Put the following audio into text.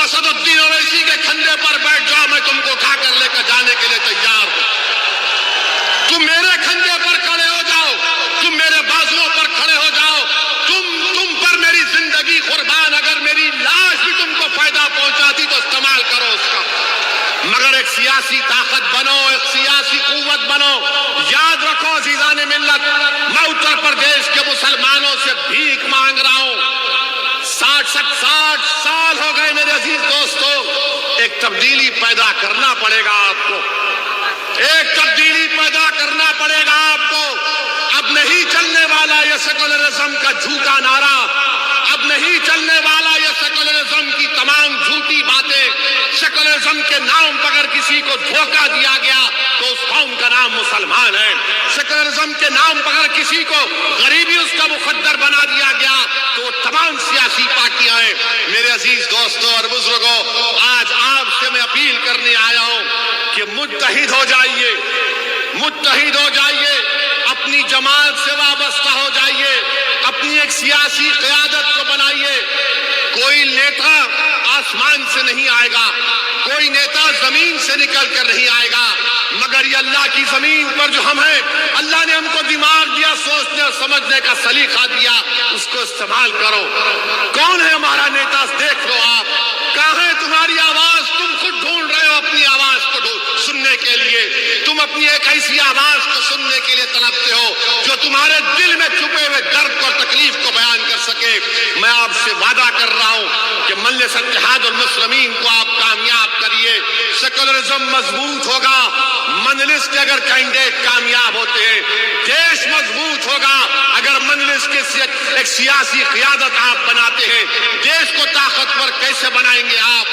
اسد الدین اویسی کے کندھے پر بیٹھ جاؤ، میں تم کو اٹھا کر لے کر جانے کے لیے تیار ہوں۔ تم میرے کندھے پر کھڑے ہو جاؤ، تم میرے بازوؤں پر کھڑے ہو جاؤ، تم پر میری زندگی قربان، اگر میری لاش بھی تم کو فائدہ پہنچاتی تو استعمال کرو اس کا، مگر ایک سیاسی طاقت بنو، ایک سیاسی قوت بنو۔ یاد رکھو عزیزان ملت، میں اتر پردیش کے مسلمانوں سے بھیک مانگ رہا ہوں۔ 60 سال ہو گئے میرے عزیز دوستو، ایک تبدیلی پیدا کرنا پڑے گا آپ کو، ایک تبدیلی پیدا کرنا پڑے گا آپ کو۔ اب نہیں چلنے والا یہ سیکولرزم کا جھوٹا نعرہ، اب نہیں چلنے والا یہ سیکولرزم کی تمام جھوٹی باتیں۔ سیکولرزم کے نام پر اگر کسی کو دھوکہ دیا گیا تو اس قوم کا نام مسلمان ہے۔ سیکولرزم کے نام پر اگر کسی کو غریبی اس کا مخدر بنا دیا گیا تو وہ تمام سیاسی پارٹیاں ہیں۔ میرے عزیز دوستوں اور بزرگوں، آج آپ سے میں اپیل کرنے آیا ہوں کہ متحد ہو جائیے، متحد ہو جائیے، اپنی جماعت سے وابستہ ہو جائیے، اپنی ایک سیاسی قیادت کو بنائیے۔ کوئی نیتا آسمان سے نہیں آئے گا، کوئی نیتا زمین سے نکل کر نہیں آئے گا، مگر یہ اللہ کی زمین پر جو ہم ہیں، اللہ نے ہم کو دماغ دیا، سوچنے اور سمجھنے کا سلیقہ دیا، اس کو استعمال کرو۔ کون ہے ہمارا نیتا؟ دیکھ لو آپ، کہاں ہے تمہاری آواز؟ تم خود ڈھونڈ رہے ہو اپنی آواز کو سننے کے لیے، تم اپنی ایک ایسی آواز کو سننے کے لیے تڑپتے ہو جو تمہارے دل میں چھپے ہوئے درد اور تکلیف کو بیان کر سکے۔ میں آپ سے وعدہ کر رہا ہوں کہ مجلس اتحاد المسلمین کو آپ کامیاب کریے، سیکولرزم مضبوط ہوگا۔ مجلس کے اگر کینڈیڈیٹ کامیاب ہوتے ہیں، دیش مضبوط ہوگا۔ اگر مجلس کے ایک سیاسی قیادت آپ بناتے ہیں، دیش کو طاقتور کیسے بنائیں گے آپ؟